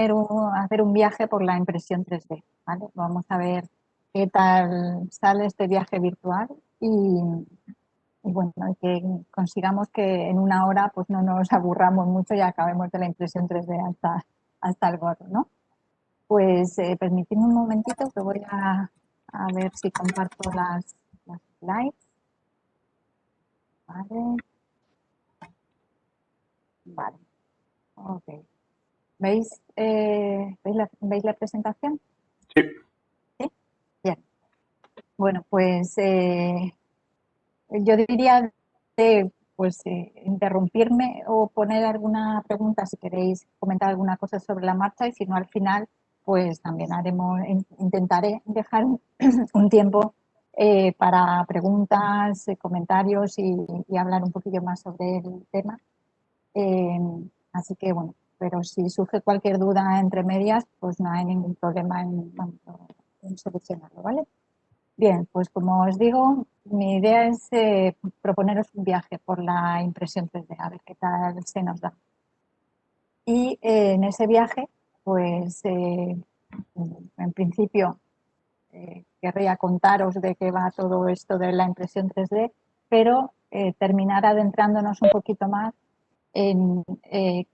hacer un viaje por la impresión 3D, ¿vale? Vamos a ver qué tal sale este viaje virtual y bueno, que consigamos que en una hora pues no nos aburramos mucho y acabemos de la impresión 3D hasta el gorro, ¿no? Pues permitidme un momentito que voy a ver si comparto las slides. Vale, vale, ok. ¿Veis la presentación? Sí. Sí, bien. Bueno, pues yo diría de pues, interrumpirme o poner alguna pregunta si queréis comentar alguna cosa sobre la marcha y si no al final pues también intentaré dejar un tiempo para preguntas, comentarios y hablar un poquillo más sobre el tema. Eh, Así que bueno, pero si surge cualquier duda entre medias, pues no hay ningún problema en solucionarlo, ¿vale? Bien, pues como os digo, mi idea es proponeros un viaje por la impresión 3D, a ver qué tal se nos da. Y en ese viaje, pues en principio querría contaros de qué va todo esto de la impresión 3D, pero terminar adentrándonos un poquito más en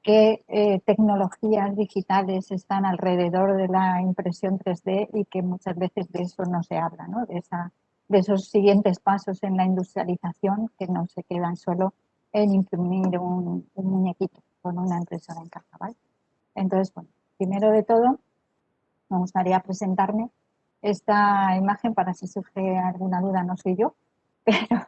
qué tecnologías digitales están alrededor de la impresión 3D y que muchas veces de eso no se habla, ¿no? De esos siguientes pasos en la industrialización que no se quedan solo en imprimir un muñequito con una impresora en casa, ¿vale? Entonces, bueno, primero de todo, me gustaría presentarme. Esta imagen, para si surge alguna duda, no soy yo, pero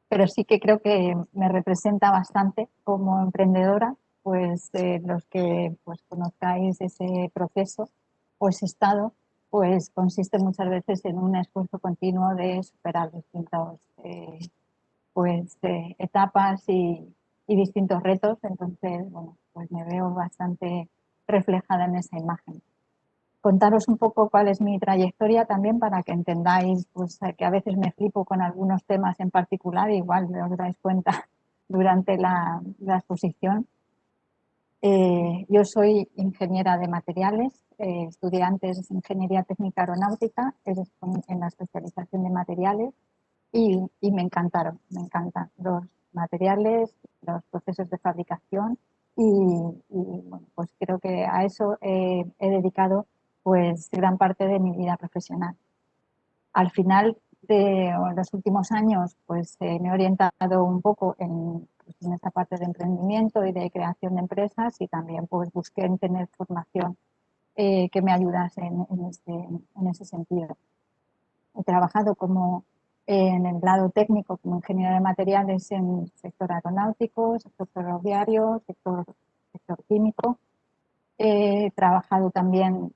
pero sí que creo que me representa bastante como emprendedora, pues los que pues, conozcáis ese proceso o ese estado, pues consiste muchas veces en un esfuerzo continuo de superar distintas etapas y distintos retos. Entonces, bueno, pues me veo bastante reflejada en esa imagen. Contaros un poco cuál es mi trayectoria también para que entendáis pues, que a veces me flipo con algunos temas en particular, igual os dais cuenta durante la exposición. Yo soy ingeniera de materiales, estudié antes Ingeniería Técnica Aeronáutica en la especialización de materiales y me encantan los materiales, los procesos de fabricación bueno, pues creo que a eso he dedicado pues gran parte de mi vida profesional. Al final de los últimos años pues me he orientado un poco pues, en esta parte de emprendimiento y de creación de empresas y también pues busqué en tener formación que me ayudase en ese sentido. He trabajado como en el lado técnico como ingeniera de materiales en el sector aeronáutico, sector ferroviario, sector químico. He trabajado también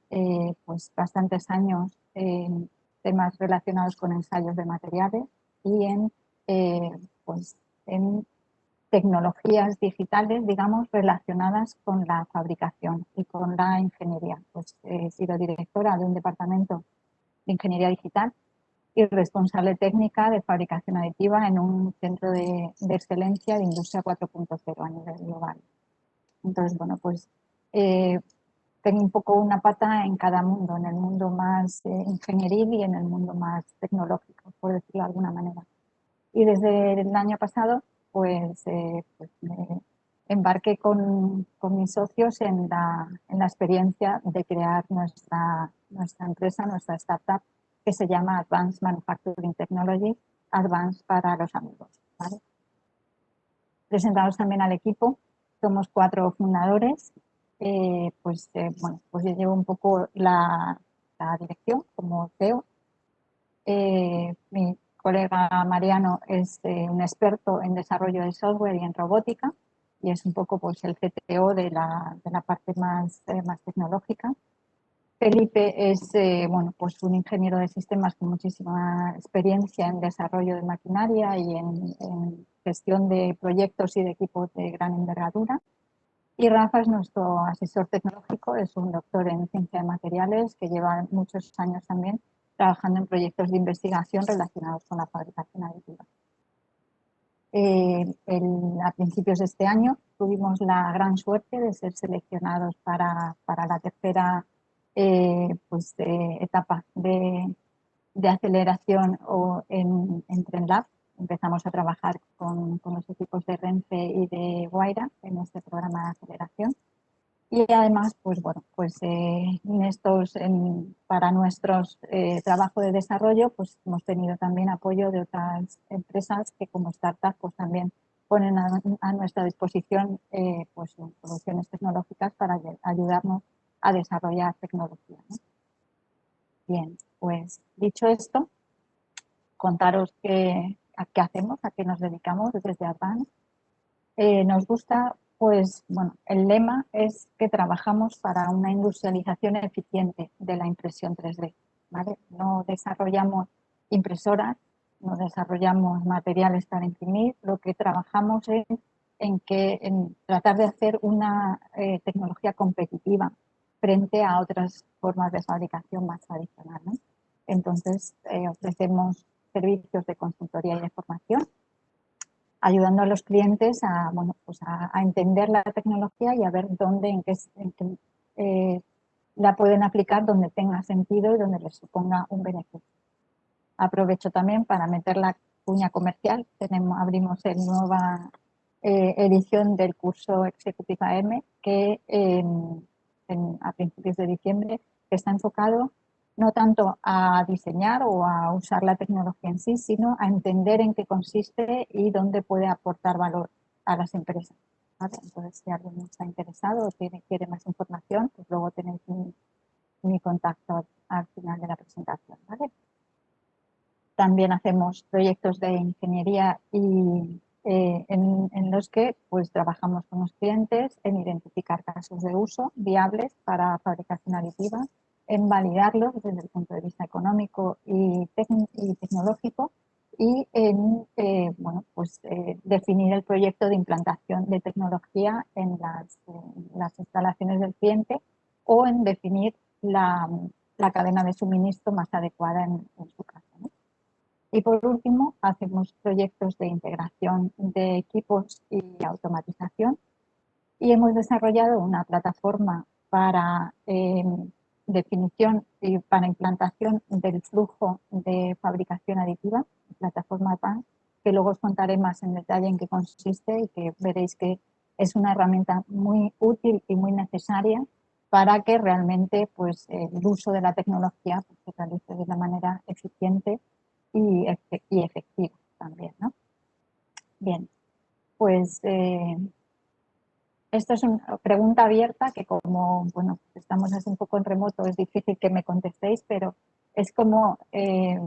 pues bastantes años en temas relacionados con ensayos de materiales y eh, pues, en tecnologías digitales, digamos, relacionadas con la fabricación y con la ingeniería. Pues he sido directora de un departamento de ingeniería digital y responsable técnica de fabricación aditiva en un centro de excelencia de industria 4.0 a nivel global. Entonces, bueno, pues tengo un poco una pata en cada mundo, en el mundo más ingenieril y en el mundo más tecnológico, por decirlo de alguna manera. Y desde el año pasado, pues me embarqué con mis socios en la experiencia de crear nuestra empresa, nuestra startup, que se llama Advanced Manufacturing Technology, Advanced para los amigos, ¿vale? Presentados también al equipo, somos 4 fundadores, bueno, pues yo llevo un poco la dirección como CEO. Mi colega Mariano es un experto en desarrollo de software y en robótica y es un poco pues, el CTO de la parte más tecnológica. Felipe es bueno, pues un ingeniero de sistemas con muchísima experiencia en desarrollo de maquinaria y en gestión de proyectos y de equipos de gran envergadura. Y Rafa es nuestro asesor tecnológico, es un doctor en ciencia de materiales que lleva muchos años también trabajando en proyectos de investigación relacionados con la fabricación aditiva. a principios de este año tuvimos la gran suerte de ser seleccionados para la tercera etapa de aceleración en TrendLab. Empezamos a trabajar con los equipos de Renfe y de Guaira en este programa de aceleración. Y además, pues bueno, para nuestros trabajo de desarrollo, pues hemos tenido también apoyo de otras empresas que como startup pues también ponen a nuestra disposición soluciones tecnológicas para ayudarnos a desarrollar tecnología, ¿no? Bien, pues dicho esto, contaros a qué hacemos, a qué nos dedicamos desde Advance. Nos gusta, pues, bueno, el lema es que trabajamos para una industrialización eficiente de la impresión 3D, ¿vale? No desarrollamos impresoras, no desarrollamos materiales para imprimir, lo que trabajamos es en tratar de hacer una tecnología competitiva frente a otras formas de fabricación más tradicionales, ¿no? Entonces, ofrecemos servicios de consultoría y de formación, ayudando a los clientes a entender la tecnología y a ver en qué la pueden aplicar donde tenga sentido y donde les suponga un beneficio. Aprovecho también para meter la cuña comercial. Abrimos la nueva edición del curso Executive AM que a principios de diciembre, que está enfocado no tanto a diseñar o a usar la tecnología en sí, sino a entender en qué consiste y dónde puede aportar valor a las empresas, ¿vale? Entonces, si alguien está interesado o quiere más información, pues luego tenéis mi contacto al final de la presentación, ¿vale? También hacemos proyectos de ingeniería y en los que pues, trabajamos con los clientes en identificar casos de uso viables para fabricación aditiva, en validarlos desde el punto de vista económico y tecnológico y en definir el proyecto de implantación de tecnología en las instalaciones del cliente o en definir la cadena de suministro más adecuada en su caso, ¿no? Y por último, hacemos proyectos de integración de equipos y automatización y hemos desarrollado una plataforma para definición y para implantación del flujo de fabricación aditiva, plataforma PAN, que luego os contaré más en detalle en qué consiste y que veréis que es una herramienta muy útil y muy necesaria para que realmente pues, el uso de la tecnología pues, se realice de la manera eficiente y efectiva también, ¿no? Bien, pues esto es una pregunta abierta que como, bueno, estamos así un poco en remoto, es difícil que me contestéis, pero es como, ¿qué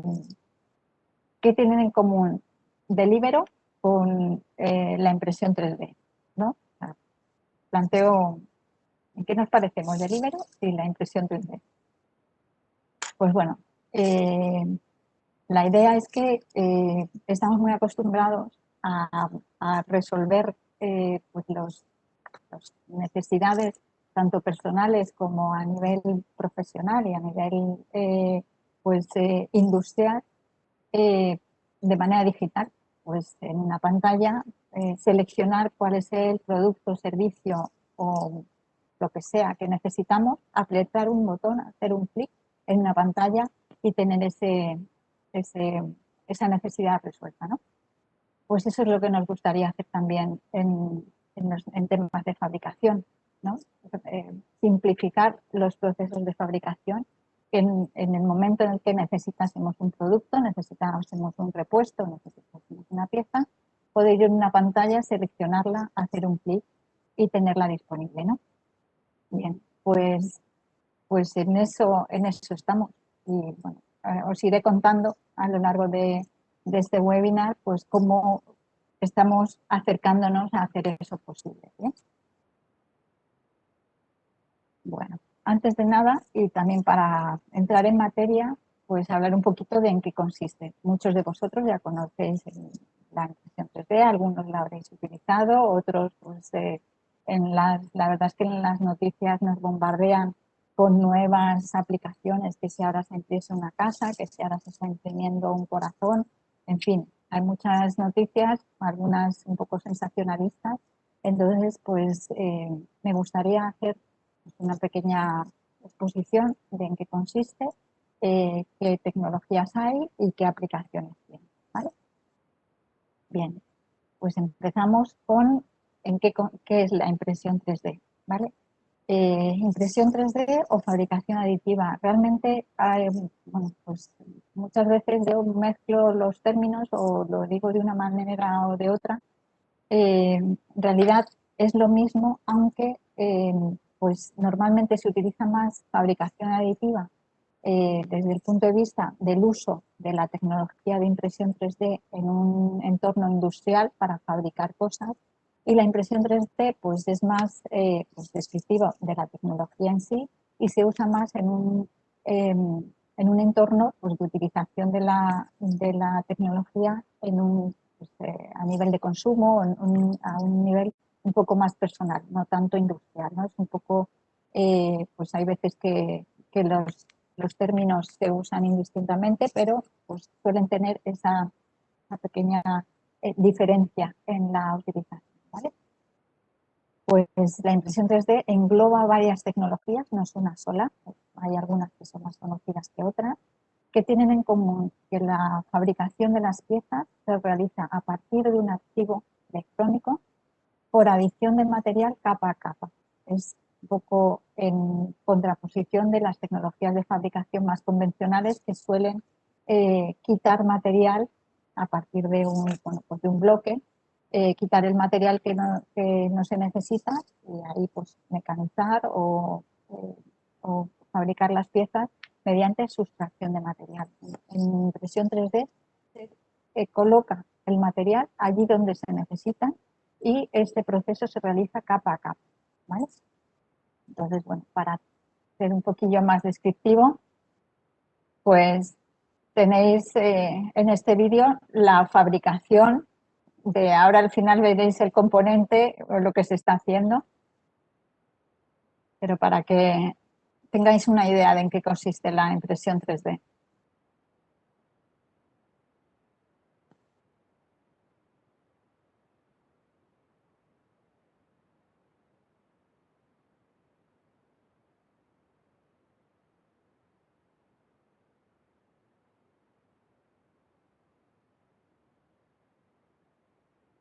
tienen en común Deliveroo con la impresión 3D? ¿No? O sea, planteo, ¿en qué nos parecemos Deliveroo y la impresión 3D? Pues bueno, la idea es que estamos muy acostumbrados a resolver las necesidades tanto personales como a nivel profesional y a nivel industrial de manera digital. Pues en una pantalla seleccionar cuál es el producto, servicio o lo que sea que necesitamos, apretar un botón, hacer un clic en una pantalla y tener esa necesidad resuelta, ¿no? Pues eso es lo que nos gustaría hacer también en temas de fabricación, ¿no? Simplificar los procesos de fabricación. En el momento en el que necesitásemos un producto, necesitásemos un repuesto, necesitásemos una pieza, poder ir en una pantalla, seleccionarla, hacer un clic y tenerla disponible, ¿no? Bien, pues en eso estamos. Y bueno, os iré contando a lo largo de este webinar, pues cómo estamos acercándonos a hacer eso posible, ¿bien? Bueno, antes de nada, y también para entrar en materia, pues hablar un poquito de en qué consiste. Muchos de vosotros ya conocéis la impresión 3D, algunos la habréis utilizado, otros, pues, la verdad es que en las noticias nos bombardean con nuevas aplicaciones, que si ahora se imprime una casa, que si ahora se está imprimiendo un corazón, en fin, hay muchas noticias, algunas un poco sensacionalistas, entonces pues me gustaría hacer una pequeña exposición de en qué consiste, qué tecnologías hay y qué aplicaciones tiene, ¿vale? Bien, pues empezamos con qué es la impresión 3D, ¿vale? Impresión 3D o fabricación aditiva. Realmente, bueno, pues muchas veces yo mezclo los términos o lo digo de una manera o de otra. En realidad es lo mismo, aunque pues normalmente se utiliza más fabricación aditiva desde el punto de vista del uso de la tecnología de impresión 3D en un entorno industrial para fabricar cosas, y la impresión 3D pues es más pues descriptiva de la tecnología en sí y se usa más en un entorno pues, de utilización de la tecnología en pues, a nivel de consumo, a un nivel un poco más personal, no tanto industrial, ¿no? Es un poco, pues hay veces que los términos se usan indistintamente, pero pues, suelen tener esa pequeña diferencia en la utilización, ¿vale? Pues la impresión 3D engloba varias tecnologías, no es una sola, hay algunas que son más conocidas que otras, que tienen en común que la fabricación de las piezas se realiza a partir de un archivo electrónico por adición del material capa a capa. Es un poco en contraposición de las tecnologías de fabricación más convencionales que suelen quitar material a partir de bueno, pues de un bloque, quitar el material que no se necesita y ahí pues mecanizar o fabricar las piezas mediante sustracción de material. En impresión 3D se coloca el material allí donde se necesita y este proceso se realiza capa a capa, ¿vale? Entonces, bueno, para ser un poquillo más descriptivo, pues tenéis en este vídeo la fabricación de, ahora al final veréis el componente o lo que se está haciendo, pero para que tengáis una idea de en qué consiste la impresión 3D.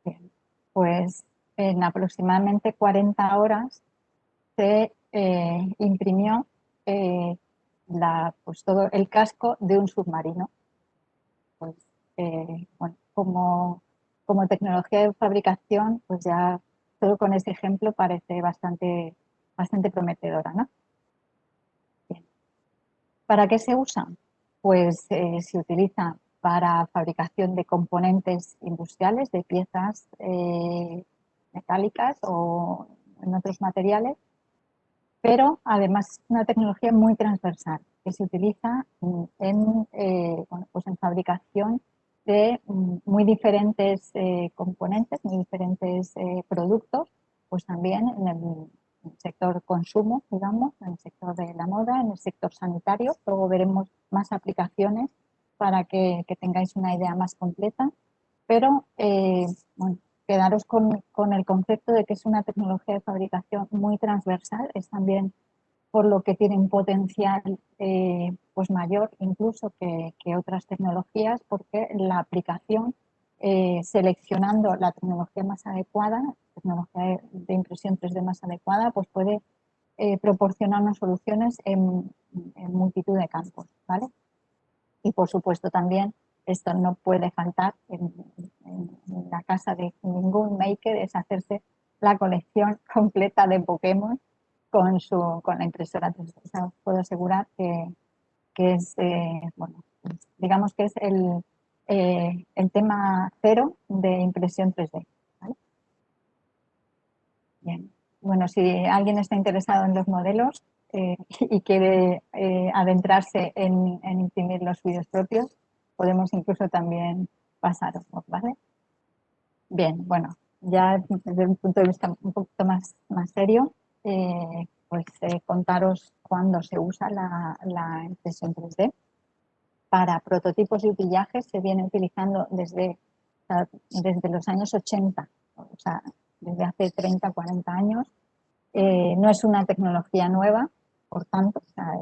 Bien, pues en aproximadamente 40 horas se imprimió pues todo el casco de un submarino. Pues, bueno, como tecnología de fabricación, pues ya solo con ese ejemplo parece bastante prometedora, ¿no? Bien. ¿Para qué se usa? Pues se utiliza para fabricación de componentes industriales, de piezas metálicas o en otros materiales, pero además es una tecnología muy transversal que se utiliza bueno, pues en fabricación de muy diferentes componentes, muy diferentes productos, pues también en el sector consumo, digamos, en el sector de la moda, en el sector sanitario. Luego veremos más aplicaciones para que tengáis una idea más completa, pero bueno, quedaros con el concepto de que es una tecnología de fabricación muy transversal, es también por lo que tiene un potencial pues mayor incluso que otras tecnologías, porque la aplicación, seleccionando la tecnología más adecuada, tecnología de impresión 3D más adecuada, pues puede proporcionarnos soluciones en multitud de campos, ¿vale? Y por supuesto también esto no puede faltar en la casa de ningún maker, es hacerse la colección completa de Pokémon con la impresora 3D. O sea, os puedo asegurar que es, bueno, pues, digamos que es el tema cero de impresión 3D, ¿vale? Bien. Bueno, si alguien está interesado en los modelos y quiere adentrarse en imprimir los suyos propios, podemos incluso también pasaros, ¿vale? Bien, bueno, ya desde un punto de vista un poquito más serio, pues contaros cuándo se usa la impresión 3D. Para prototipos y utillajes se viene utilizando desde sea, desde los años 80, o sea, desde hace 30, 40 años. No es una tecnología nueva, por tanto, o sea,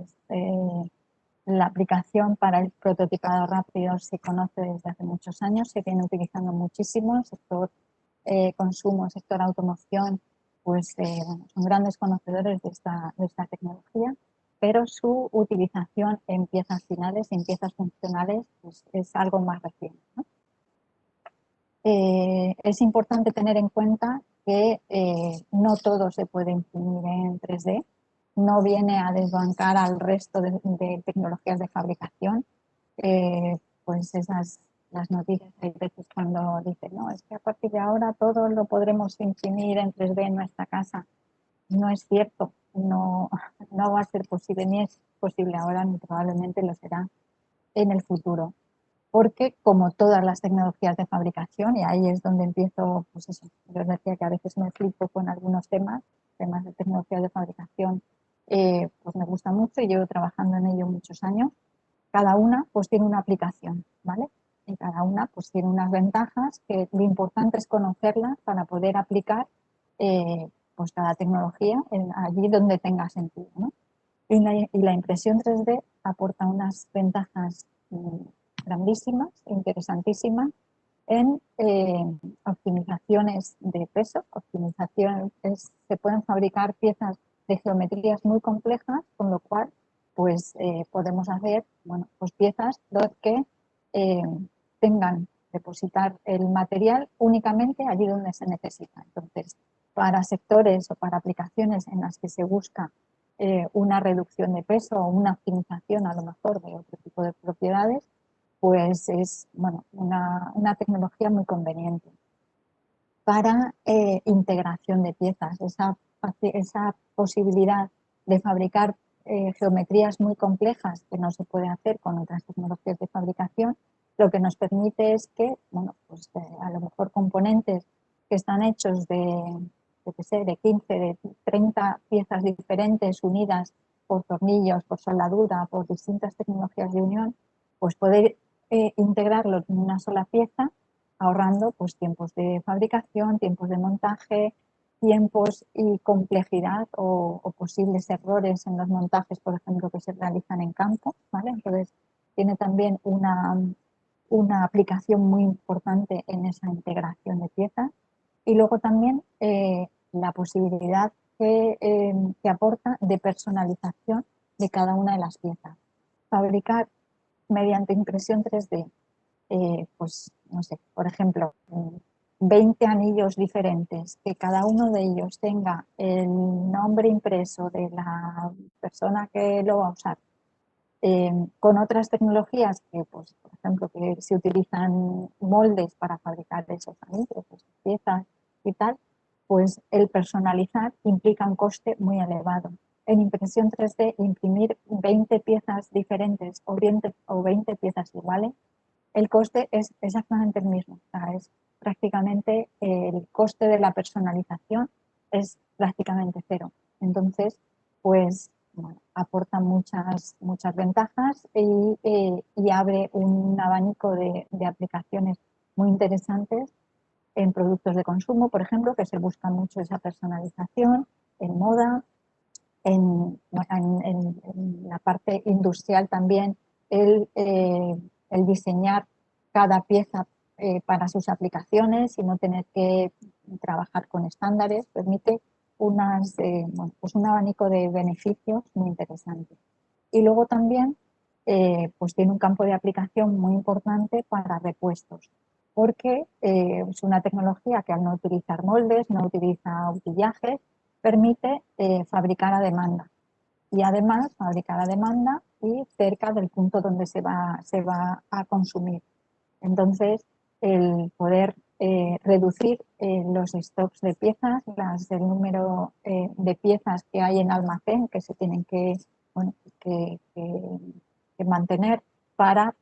la aplicación para el prototipado rápido se conoce desde hace muchos años, se viene utilizando muchísimo, el sector consumo, el sector automoción, pues son grandes conocedores de esta tecnología, pero su utilización en piezas finales, en piezas funcionales, pues es algo más reciente, ¿no? Es importante tener en cuenta que no todo se puede imprimir en 3D, no viene a desbancar al resto de tecnologías de fabricación. Pues las noticias hay veces cuando dicen, no, es que a partir de ahora todo lo podremos imprimir en 3D en nuestra casa. No es cierto, no, no va a ser posible, ni es posible ahora, ni probablemente lo será en el futuro. Porque como todas las tecnologías de fabricación, y ahí es donde empiezo, pues eso, yo os decía que a veces me flipo con algunos temas de tecnologías de fabricación, pues me gusta mucho y llevo trabajando en ello muchos años. Cada una pues tiene una aplicación, ¿vale? Y cada una pues tiene unas ventajas que lo importante es conocerlas para poder aplicar pues cada tecnología allí donde tenga sentido, ¿no? Y la impresión 3D aporta unas ventajas grandísimas, interesantísimas, en optimizaciones de peso, se pueden fabricar piezas de geometrías muy complejas, con lo cual pues podemos hacer bueno, pues piezas que eh, tengan depositar el material únicamente allí donde se necesita. Entonces, para sectores o para aplicaciones en las que se busca una reducción de peso o una optimización a lo mejor de otro tipo de propiedades, pues es bueno, una tecnología muy conveniente para integración de piezas, esa posibilidad de fabricar geometrías muy complejas que no se puede hacer con otras tecnologías de fabricación, lo que nos permite es que, bueno, pues a lo mejor componentes que están hechos yo qué sé, de 15, de 30 piezas diferentes unidas por tornillos, por soldadura, por distintas tecnologías de unión, pues poder integrarlo en una sola pieza ahorrando pues, tiempos de fabricación, tiempos de montaje, tiempos y complejidad o posibles errores en los montajes, por ejemplo, que se realizan en campo, ¿vale? Entonces, tiene también una aplicación muy importante en esa integración de piezas. Y luego también la posibilidad que aporta de personalización de cada una de las piezas. Fabricar mediante impresión 3D pues no sé, por ejemplo, 20 anillos diferentes, que cada uno de ellos tenga el nombre impreso de la persona que lo va a usar, con otras tecnologías que, pues, por ejemplo, que se utilizan moldes para fabricar esos anillos, esas piezas y tal, pues el personalizar implica un coste muy elevado. En impresión 3D, imprimir 20 piezas diferentes o 20 piezas iguales, el coste es exactamente el mismo. O sea, es prácticamente el coste de la personalización es prácticamente cero. Entonces, pues bueno, aporta muchas ventajas y abre un abanico de aplicaciones muy interesantes en productos de consumo, por ejemplo, que se busca mucho esa personalización, en moda, en la parte industrial también, el diseñar cada pieza para sus aplicaciones y no tener que trabajar con estándares, permite bueno, pues un abanico de beneficios muy interesante. Y luego también pues tiene un campo de aplicación muy importante para repuestos, porque es una tecnología que al no utilizar moldes, no utiliza utillajes, permite fabricar a demanda. Y además fabricar a demanda y cerca del punto donde se va a consumir. Entonces, el poder reducir los stocks de piezas, el número de piezas que hay en almacén que se tienen bueno, que mantener para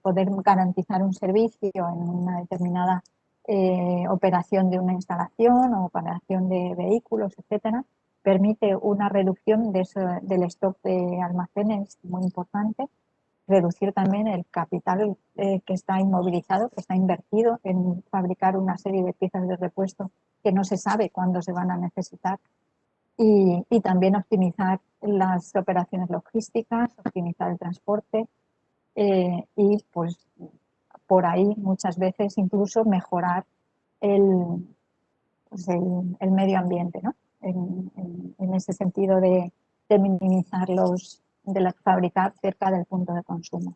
poder garantizar un servicio en una determinada operación de una instalación o operación de vehículos, etcétera, permite una reducción del stock de almacenes muy importante, reducir también el capital que está inmovilizado, que está invertido en fabricar una serie de piezas de repuesto que no se sabe cuándo se van a necesitar. Y también optimizar las operaciones logísticas, optimizar el transporte y pues por ahí muchas veces incluso mejorar el, pues el medio ambiente, ¿no? En ese sentido de minimizar de fabricar cerca del punto de consumo.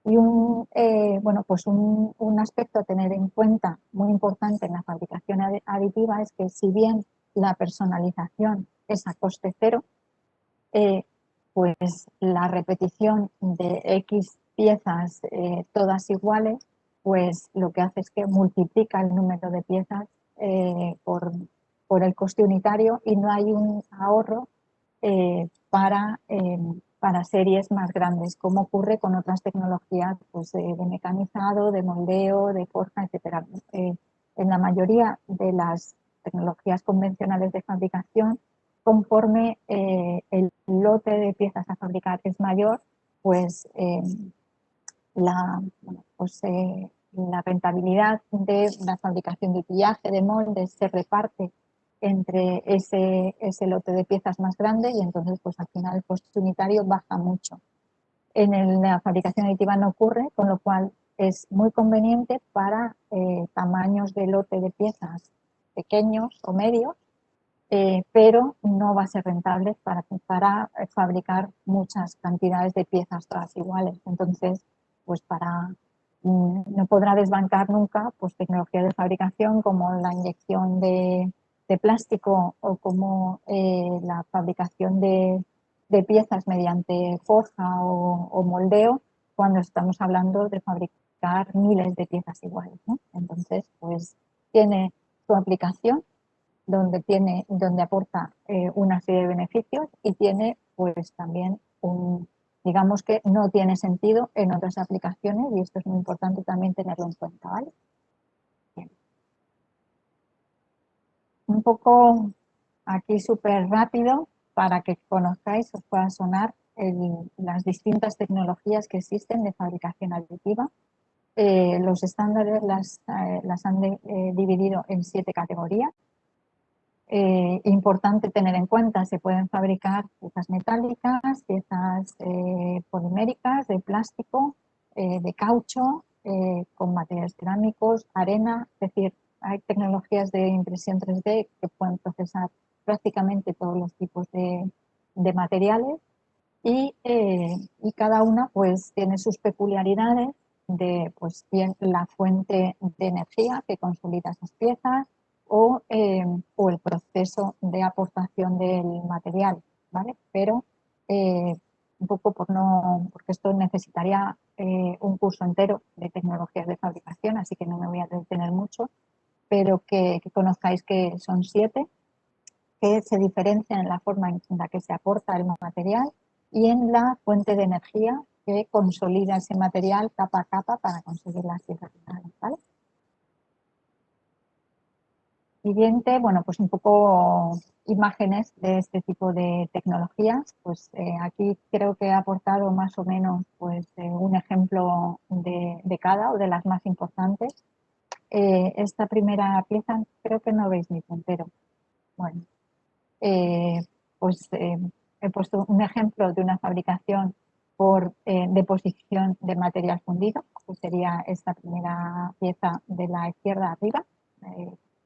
Y bueno, pues un aspecto a tener en cuenta muy importante en la fabricación aditiva es que si bien la personalización es a coste cero, pues la repetición de X piezas todas iguales, pues lo que hace es que multiplica el número de piezas por el coste unitario y no hay un ahorro para series más grandes, como ocurre con otras tecnologías pues, de mecanizado, de moldeo, de forja, etc. En la mayoría de las tecnologías convencionales de fabricación, conforme el lote de piezas a fabricar es mayor, pues, la rentabilidad de la fabricación de utillaje, de moldes, se reparte entre ese lote de piezas más grande y entonces pues al final el coste unitario baja mucho. En la fabricación aditiva no ocurre, con lo cual es muy conveniente para tamaños de lote de piezas pequeños o medios, pero no va a ser rentable para fabricar muchas cantidades de piezas todas iguales. Entonces, pues no podrá desbancar nunca pues, tecnologías de fabricación como la inyección de plástico o como la fabricación de piezas mediante forja o moldeo, cuando estamos hablando de fabricar miles de piezas iguales, ¿no? Entonces, pues tiene su aplicación donde aporta una serie de beneficios y tiene pues también digamos que no tiene sentido en otras aplicaciones y esto es muy importante también tenerlo en cuenta, ¿vale? Bien. Un poco aquí súper rápido para que conozcáis, os pueda sonar las distintas tecnologías que existen de fabricación aditiva. Los estándares las han dividido en 7 categorías. Importante tener en cuenta, se pueden fabricar piezas metálicas, piezas poliméricas, de plástico, de caucho, con materiales cerámicos, arena, es decir, hay tecnologías de impresión 3D que pueden procesar prácticamente todos los tipos de materiales y cada una pues tiene sus peculiaridades de pues bien la fuente de energía que consolida esas piezas o el proceso de aportación del material, ¿vale? Pero un poco porque esto necesitaría un curso entero de tecnologías de fabricación, así que no me voy a detener mucho, pero que conozcáis que son 7 que se diferencian en la forma en la que se aporta el material y en la fuente de energía que consolida ese material capa a capa para conseguir las piezas finales, ¿vale? Siguiente, bueno, pues un poco imágenes de este tipo de tecnologías. Pues aquí creo que he aportado más o menos pues, un ejemplo de cada o de las más importantes. Esta primera pieza creo que no veis mi puntero. Bueno, eh, pues he puesto un ejemplo de una fabricación por deposición de material fundido, que sería esta primera pieza de la izquierda arriba,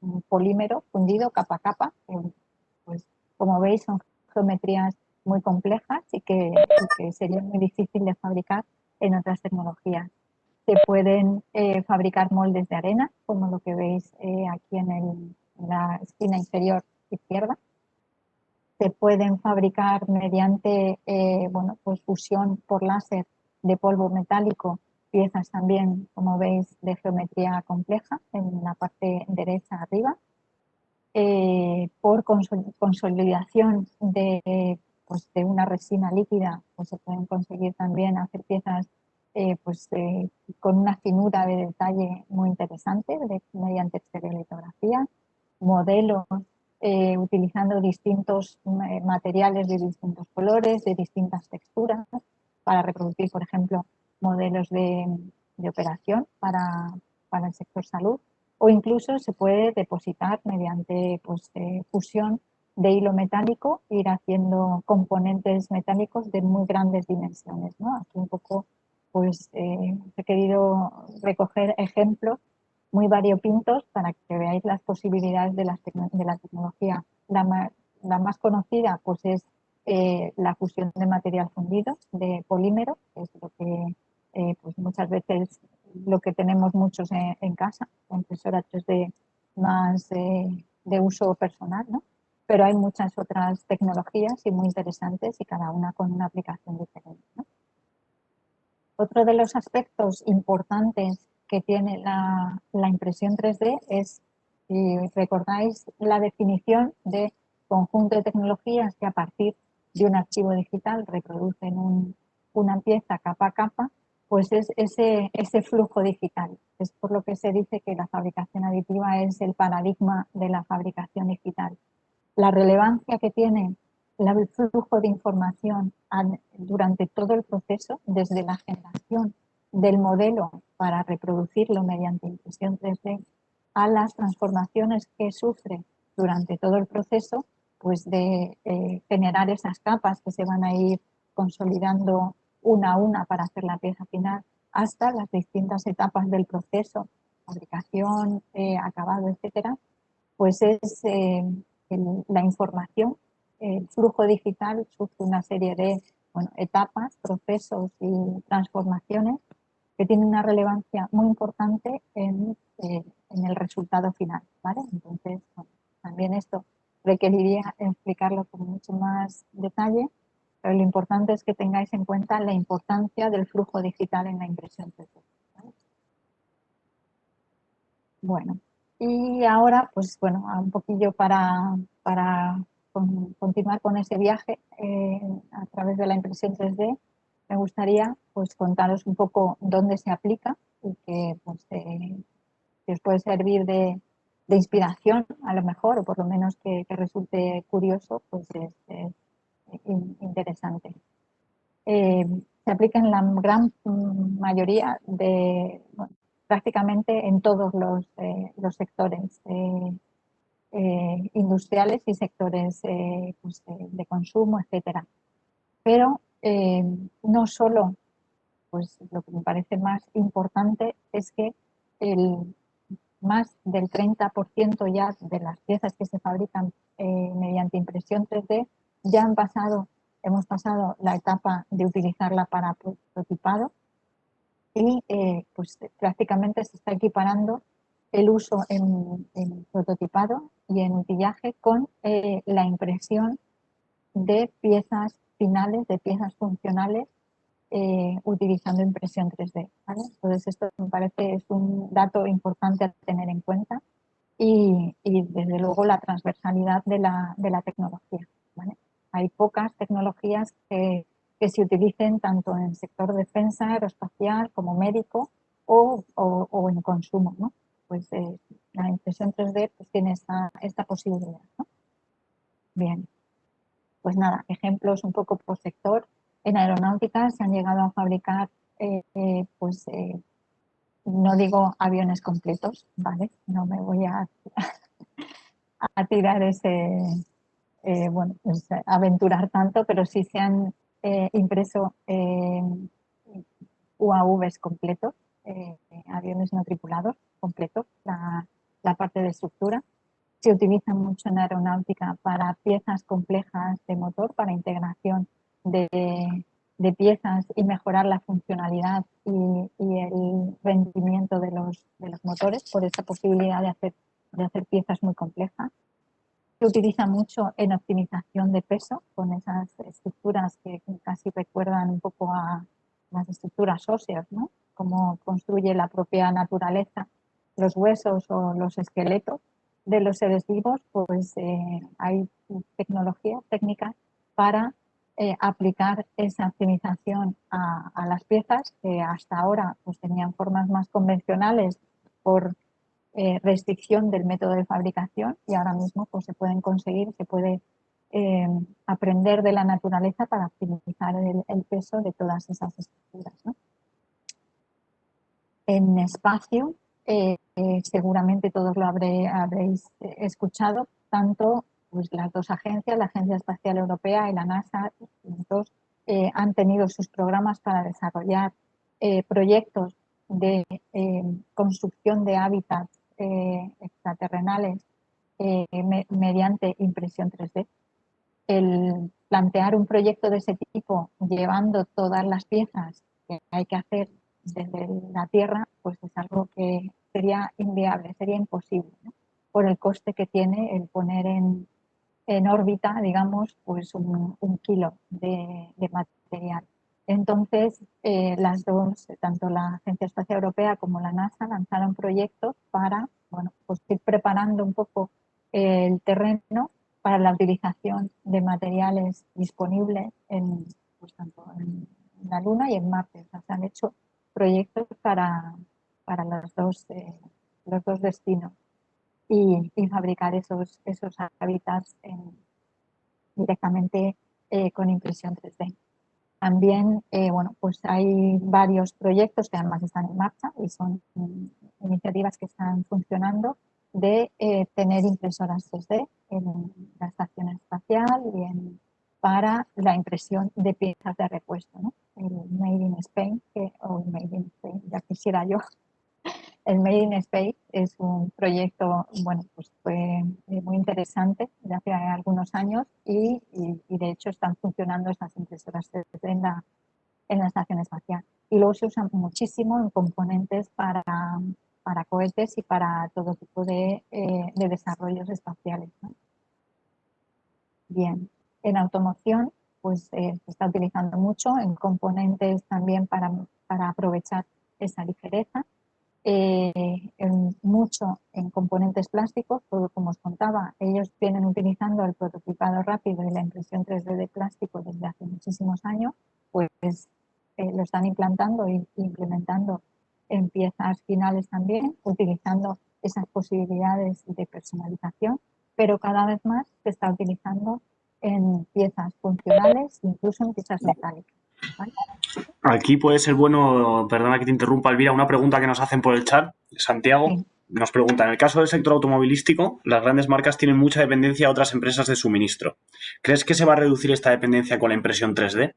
un polímero fundido capa a capa, pues como veis son geometrías muy complejas y que sería muy difícil de fabricar en otras tecnologías. Se pueden fabricar moldes de arena, como lo que veis aquí en la esquina inferior izquierda. Se pueden fabricar mediante bueno, pues fusión por láser de polvo metálico, piezas también, como veis, de geometría compleja en la parte derecha arriba. Por consolidación pues de una resina líquida, pues se pueden conseguir también hacer piezas pues, con una finura de detalle muy interesante mediante estereolitografía, modelos utilizando distintos materiales de distintos colores, de distintas texturas, para reproducir, por ejemplo, modelos de operación para el sector salud, o incluso se puede depositar mediante pues, fusión de hilo metálico, ir haciendo componentes metálicos de muy grandes dimensiones, ¿no? Aquí un poco pues, he querido recoger ejemplos muy variopintos para que veáis las posibilidades de la tecnología. La más conocida pues, es la fusión de material fundido, de polímero, que es lo que pues muchas veces lo que tenemos muchos en casa, impresora 3D más de uso personal, ¿no? Pero hay muchas otras tecnologías y muy interesantes y cada una con una aplicación diferente, ¿no? Otro de los aspectos importantes que tiene la impresión 3D es, si recordáis, la definición de conjunto de tecnologías que a partir de un archivo digital reproducen una pieza capa a capa, pues es ese flujo digital. Es por lo que se dice que la fabricación aditiva es el paradigma de la fabricación digital. La relevancia que tiene el flujo de información durante todo el proceso, desde la generación del modelo para reproducirlo mediante impresión 3D, a las transformaciones que sufre durante todo el proceso, pues de generar esas capas que se van a ir consolidando una a una para hacer la pieza final, hasta las distintas etapas del proceso, fabricación, acabado, etcétera, pues es la información, el flujo digital sufre una serie de etapas, procesos y transformaciones que tienen una relevancia muy importante en el resultado final, ¿vale? Entonces, bueno, también esto requeriría explicarlo con mucho más detalle, pero lo importante es que tengáis en cuenta la importancia del flujo digital en la impresión 3D, ¿vale? Bueno, y ahora, pues bueno, un poquillo para continuar con ese viaje a través de la impresión 3D, me gustaría pues contaros un poco dónde se aplica y que, pues, que os puede servir de inspiración a lo mejor, o por lo menos que resulte curioso, pues es interesante. Se aplica en la gran mayoría bueno, prácticamente en todos los sectores industriales y sectores pues, de consumo, etcétera. Pero no solo, pues lo que me parece más importante es que el más del 30% ya de las piezas que se fabrican mediante impresión 3D ya hemos pasado la etapa de utilizarla para prototipado y pues prácticamente se está equiparando el uso en prototipado y en utillaje con la impresión de piezas finales, de piezas funcionales utilizando impresión 3D, ¿vale? Entonces esto me parece es un dato importante a tener en cuenta y desde luego la transversalidad de la tecnología, ¿vale? Hay pocas tecnologías que se utilicen tanto en el sector defensa, aeroespacial como médico o en consumo, ¿no? Pues la impresión 3D pues, tiene esta posibilidad, ¿no? Bien, pues nada, ejemplos un poco por sector. En aeronáutica se han llegado a fabricar pues no digo aviones completos, ¿vale? No me voy a tirar bueno, pues, aventurar tanto, pero sí se han impreso UAVs completos, aviones no tripulados completos, la parte de estructura. Se utiliza mucho en aeronáutica para piezas complejas de motor, para integración de piezas y mejorar la funcionalidad y el rendimiento de los motores por esa posibilidad de hacer piezas muy complejas. Se utiliza mucho en optimización de peso con esas estructuras que casi recuerdan un poco a las estructuras óseas, ¿no? Cómo construye la propia naturaleza los huesos o los esqueletos de los seres vivos, pues hay tecnologías, técnicas para aplicar esa optimización a las piezas que hasta ahora pues, tenían formas más convencionales por restricción del método de fabricación y ahora mismo pues, se pueden conseguir, se puede aprender de la naturaleza para optimizar el peso de todas esas estructuras, ¿no? En espacio, seguramente todos lo habréis escuchado, tanto pues, las dos agencias, la Agencia Espacial Europea y la NASA, los dos han tenido sus programas para desarrollar proyectos de construcción de hábitats extraterrenales mediante impresión 3D. El plantear un proyecto de ese tipo llevando todas las piezas que hay que hacer desde la Tierra, pues es algo que sería inviable, sería imposible, ¿no? Por el coste que tiene el poner en órbita, digamos, pues un kilo de material. Entonces, las dos, tanto la Agencia Espacial Europea como la NASA, lanzaron proyectos para, bueno, pues ir preparando un poco el terreno para la utilización de materiales disponibles pues, tanto en la Luna y en Marte. O sea, se han hecho proyectos para los dos destinos y fabricar esos hábitats directamente con impresión 3D. También, bueno, pues hay varios proyectos que además están en marcha y son iniciativas que están funcionando de tener impresoras 3D en la estación espacial y para la impresión de piezas de repuesto, ¿no? El Made in Spain, o el Made in Spain, ya quisiera yo. El Made in Space es un proyecto, bueno, pues fue muy interesante de hace algunos años y de hecho están funcionando estas impresoras 3D en la estación espacial. Y luego se usan muchísimo en componentes para cohetes y para todo tipo de desarrollos espaciales, ¿no? Bien, en automoción pues se está utilizando mucho en componentes también para aprovechar esa ligereza. Mucho en componentes plásticos, todo como os contaba, ellos vienen utilizando el prototipado rápido y la impresión 3D de plástico desde hace muchísimos años, pues lo están implantando e implementando en piezas finales también, utilizando esas posibilidades de personalización, pero cada vez más se está utilizando en piezas funcionales, incluso en piezas metálicas, ¿vale? Aquí puede ser bueno, perdona que te interrumpa, Elvira, una pregunta que nos hacen por el chat. Santiago Sí. nos pregunta, en el caso del sector automovilístico, las grandes marcas tienen mucha dependencia a otras empresas de suministro. ¿Crees que se va a reducir esta dependencia con la impresión 3D?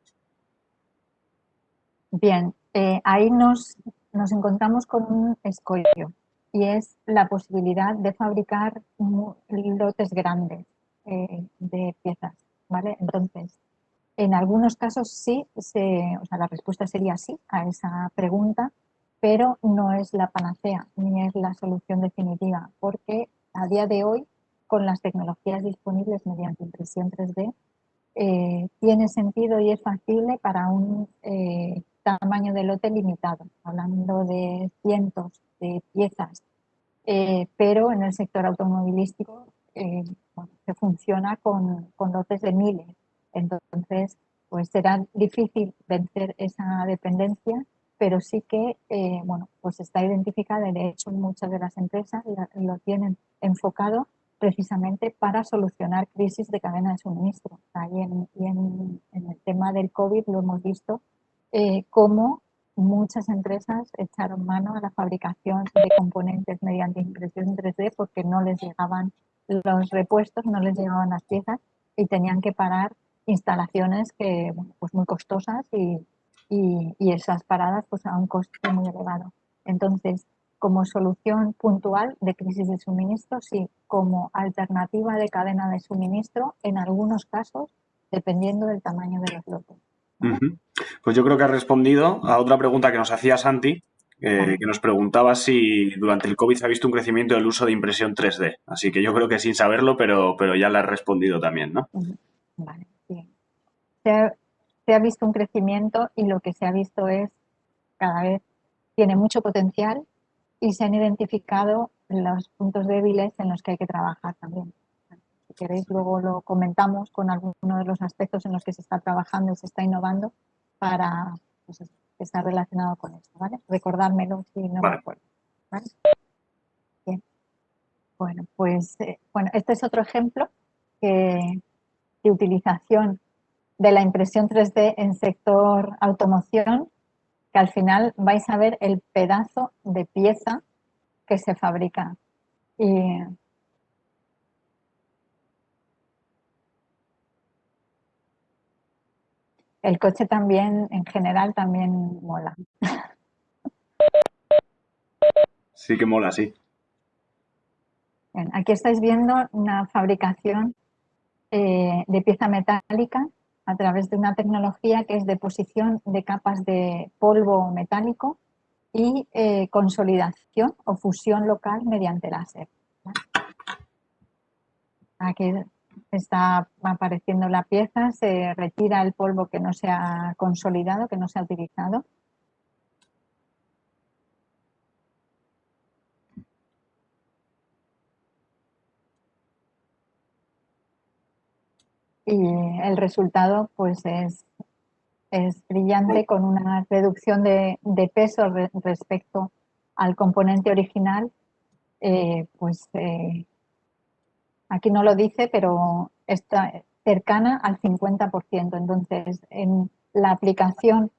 Bien, ahí nos encontramos con un escollo y es la posibilidad de fabricar lotes grandes de piezas, ¿vale? Entonces, en algunos casos sí, o sea, la respuesta sería sí a esa pregunta, pero no es la panacea ni es la solución definitiva, porque a día de hoy, con las tecnologías disponibles mediante impresión 3D, tiene sentido y es factible para un tamaño de lote limitado, hablando de cientos de piezas, pero en el sector automovilístico bueno, se funciona con lotes de miles. Entonces, pues será difícil vencer esa dependencia, pero sí que, bueno, pues está identificada y de hecho muchas de las empresas lo tienen enfocado precisamente para solucionar crisis de cadena de suministro. En el tema del COVID lo hemos visto cómo muchas empresas echaron mano a la fabricación de componentes mediante impresión 3D porque no les llegaban los repuestos, no les llegaban las piezas y tenían que parar instalaciones que, bueno, pues muy costosas y esas paradas pues a un coste muy elevado. Entonces, como solución puntual de crisis de suministro, sí, como alternativa de cadena de suministro, en algunos casos, dependiendo del tamaño de los lotes, ¿vale? Ujú. Pues yo creo que has respondido a otra pregunta que nos hacía Santi, Vale. que nos preguntaba si durante el COVID se ha visto un crecimiento del uso de impresión 3D. Así que yo creo que sin saberlo, pero ya le has respondido también, ¿no? Vale, sí. Se ha visto un crecimiento y lo que se ha visto es cada vez tiene mucho potencial y se han identificado los puntos débiles en los que hay que trabajar también. Si queréis, luego lo comentamos con alguno de los aspectos en los que se está trabajando y se está innovando para pues, que está relacionado con esto, ¿vale? Recordármelo si no me Vale. acuerdo, ¿vale? Bien. Bueno, pues bueno, este es otro ejemplo que de utilización de la impresión 3D en sector automoción, que al final vais a ver el pedazo de pieza que se fabrica. Y el coche también, en general, también mola. Sí que mola, sí. Bien, aquí estáis viendo una fabricación de pieza metálica a través de una tecnología que es deposición de capas de polvo metálico y consolidación o fusión local mediante láser. Aquí está apareciendo la pieza, se retira el polvo que no se ha consolidado, que no se ha utilizado. Y el resultado pues es brillante, con una reducción de peso respecto al componente original. Aquí no lo dice, pero está cercana al 50%. Entonces, en la aplicación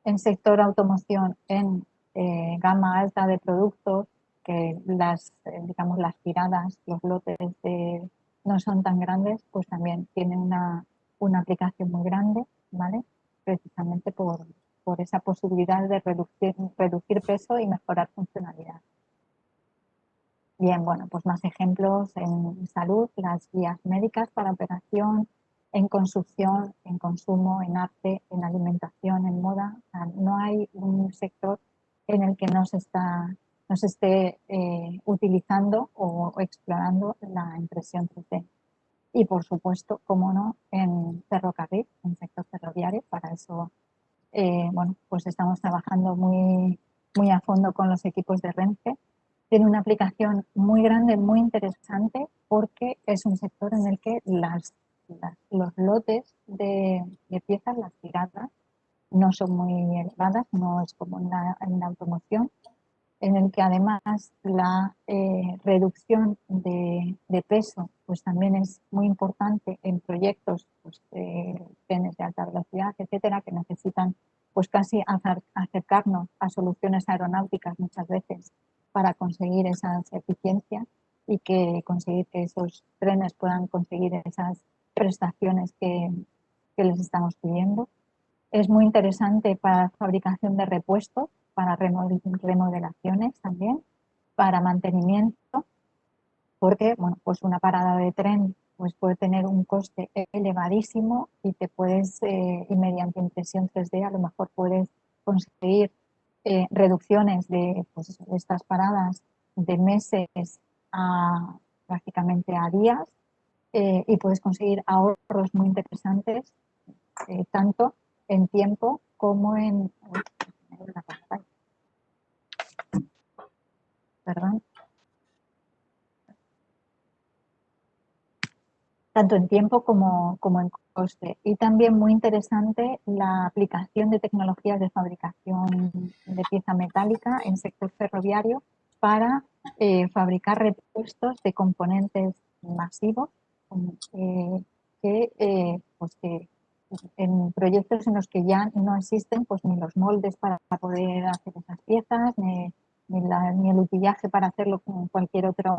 en sector automoción, en gama alta de productos, que digamos, las tiradas, los lotes no son tan grandes, pues también tiene una aplicación muy grande, ¿vale? Precisamente por esa posibilidad de reducir peso y mejorar funcionalidad. Bien, bueno, pues más ejemplos en salud, las guías médicas para operación, en construcción, en consumo, en arte, en alimentación, en moda. O sea, no hay un sector en el que no se esté utilizando o explorando la impresión 3D. Y por supuesto, como no, en ferrocarril, en sector ferroviario. Para eso, bueno, pues estamos trabajando muy, muy a fondo con los equipos de Renfe. Tiene una aplicación muy grande, muy interesante, porque es un sector en el que los lotes de piezas, las tiradas, no son muy elevadas, no es como en la automoción, en el que además la reducción de peso pues también es muy importante en proyectos, pues, trenes de alta velocidad, etcétera, que necesitan pues casi acercarnos a soluciones aeronáuticas muchas veces para conseguir esas eficiencias y conseguir que esos trenes puedan conseguir esas prestaciones que les estamos pidiendo. Es muy interesante para fabricación de repuestos, para remodelaciones también, para mantenimiento, porque bueno, pues una parada de tren pues puede tener un coste elevadísimo y y mediante impresión 3D a lo mejor puedes conseguir reducciones de pues, estas paradas de meses a prácticamente a días, y puedes conseguir ahorros muy interesantes, tanto en tiempo como en... Perdón. Tanto en tiempo como en coste. Y también muy interesante la aplicación de tecnologías de fabricación de pieza metálica en sector ferroviario para fabricar repuestos de componentes masivos, pues que en proyectos en los que ya no existen pues ni los moldes para poder hacer esas piezas, ni el utillaje para hacerlo con cualquier otra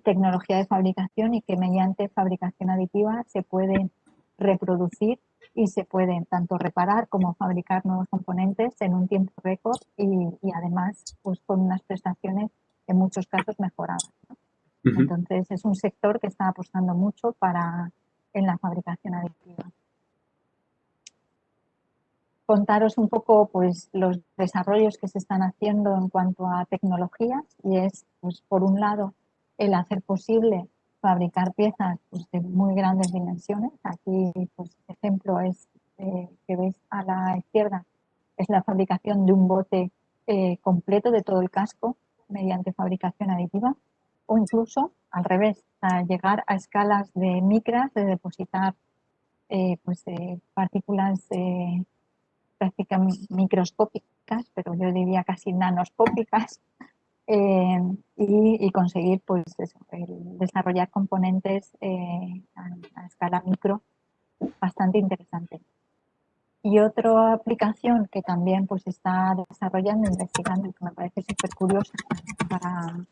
tecnología de fabricación, y que mediante fabricación aditiva se pueden reproducir y se pueden tanto reparar como fabricar nuevos componentes en un tiempo récord y además pues con unas prestaciones en muchos casos mejoradas, ¿no? Entonces es un sector que está apostando mucho en la fabricación aditiva. Contaros un poco pues los desarrollos que se están haciendo en cuanto a tecnologías, y es pues por un lado el hacer posible fabricar piezas pues, de muy grandes dimensiones. Aquí pues ejemplo es que veis a la izquierda, es la fabricación de un bote completo de todo el casco mediante fabricación aditiva, o incluso al revés, a llegar a escalas de micras, de depositar partículas prácticamente microscópicas, pero yo diría casi nanoscópicas, y conseguir pues eso, desarrollar componentes a escala micro bastante interesante. Y otra aplicación que también pues está desarrollando, investigando y que me parece súper curiosa para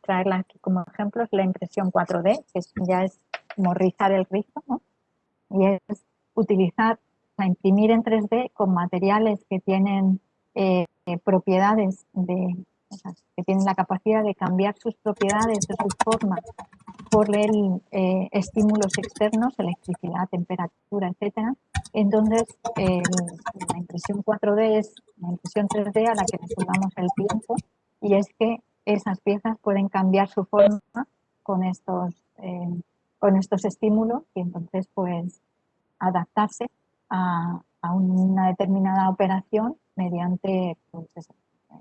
traerla aquí como ejemplo es la impresión 4D, que ya es como rizar el rizo, ¿no? Y es utilizar, o sea, imprimir en 3D con materiales que tienen propiedades o sea, que tienen la capacidad de cambiar sus propiedades o sus formas por estímulos externos, electricidad, temperatura, etcétera. Entonces, la impresión 4D es la impresión 3D a la que le sumamos el tiempo, y es que esas piezas pueden cambiar su forma con con estos estímulos y entonces pues adaptarse a una determinada operación mediante pues eso,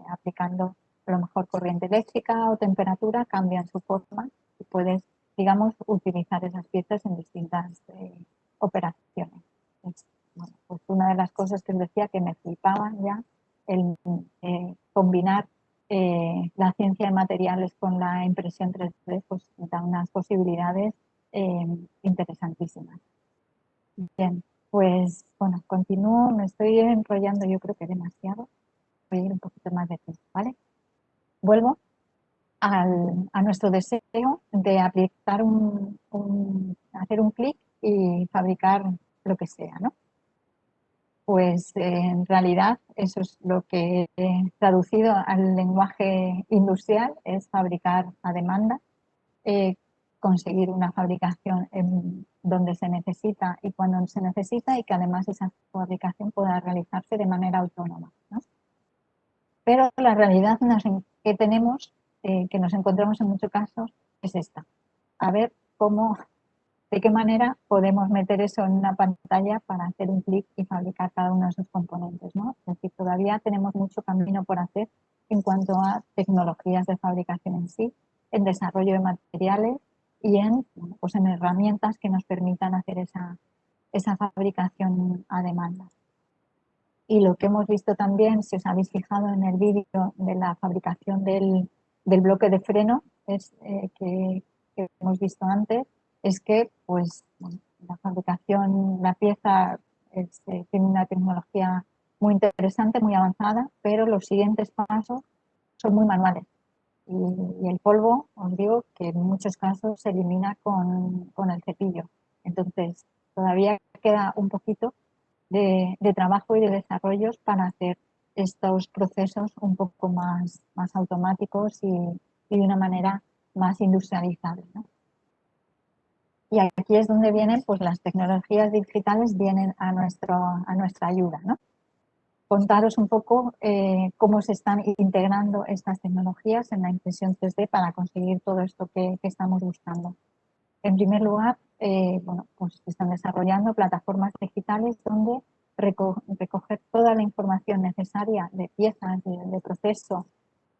aplicando a lo mejor corriente eléctrica o temperatura, cambian su forma y puedes, digamos, utilizar esas piezas en distintas operaciones. Es, bueno, pues una de las cosas que os decía que me flipaban ya, el combinar la ciencia de materiales con la impresión 3D, pues da unas posibilidades interesantísimas. Bien, pues bueno, continúo, me estoy enrollando yo creo que demasiado, voy a ir un poquito más de tiempo, ¿vale? Vuelvo a nuestro deseo de aplicar hacer un clic y fabricar lo que sea, ¿no? Pues en realidad eso es lo que he traducido al lenguaje industrial, es fabricar a demanda, conseguir una fabricación en donde se necesita y cuando se necesita y que además esa fabricación pueda realizarse de manera autónoma, ¿no? Pero la realidad que tenemos, que nos encontramos en muchos casos, es esta. A ver de qué manera podemos meter eso en una pantalla para hacer un clic y fabricar cada uno de esos componentes, ¿no? Es decir, todavía tenemos mucho camino por hacer en cuanto a tecnologías de fabricación en sí, en desarrollo de materiales y pues en herramientas que nos permitan hacer esa fabricación a demanda. Y lo que hemos visto también, si os habéis fijado en el vídeo de la fabricación del bloque de freno que hemos visto antes, es que pues, bueno, la fabricación, la pieza tiene una tecnología muy interesante, muy avanzada, pero los siguientes pasos son muy manuales. Y el polvo, os digo que en muchos casos se elimina con el cepillo. Entonces, todavía queda un poquito de trabajo y de desarrollos para hacer estos procesos un poco más automáticos y de una manera más industrializable, ¿no? Y aquí es donde vienen pues, las tecnologías digitales vienen a nuestra ayuda, ¿no? Contaros un poco cómo se están integrando estas tecnologías en la impresión 3D para conseguir todo esto que estamos buscando. En primer lugar, bueno, pues se están desarrollando plataformas digitales donde recoger toda la información necesaria de piezas, de proceso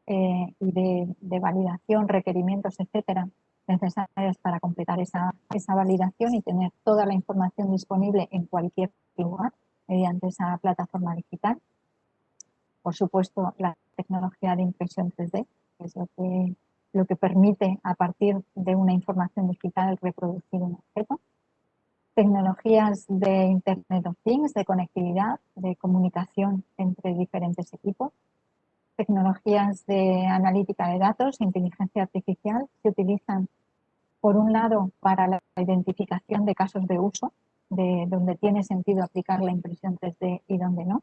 y de validación, requerimientos, etcétera, necesarias para completar esa validación y tener toda la información disponible en cualquier lugar mediante esa plataforma digital. Por supuesto, la tecnología de impresión 3D, que es lo que permite, a partir de una información digital, reproducir un objeto. Tecnologías de Internet of Things, de conectividad, de comunicación entre diferentes equipos. Tecnologías de analítica de datos, inteligencia artificial, se utilizan, por un lado, para la identificación de casos de uso, de donde tiene sentido aplicar la impresión 3D y donde no,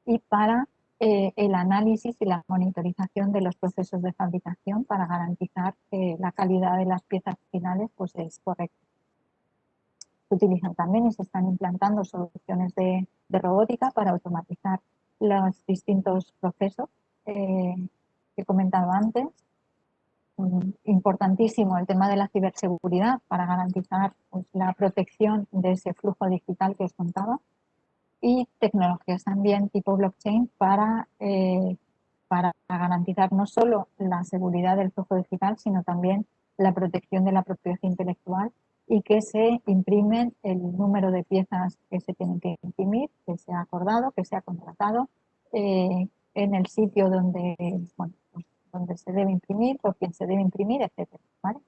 y para el análisis y la monitorización de los procesos de fabricación para garantizar que la calidad de las piezas finales pues, es correcta. Se utilizan también y se están implantando soluciones de robótica para automatizar los distintos procesos que he comentado antes. Importantísimo el tema de la ciberseguridad para garantizar pues, la protección de ese flujo digital que os contaba. Y tecnologías también tipo blockchain para garantizar no solo la seguridad del flujo digital, sino también la protección de la propiedad intelectual y que se imprimen el número de piezas que se tienen que imprimir, que se ha acordado, que se ha contratado, en el sitio donde, bueno, pues, donde se debe imprimir, por quien se debe imprimir, etcétera, ¿vale?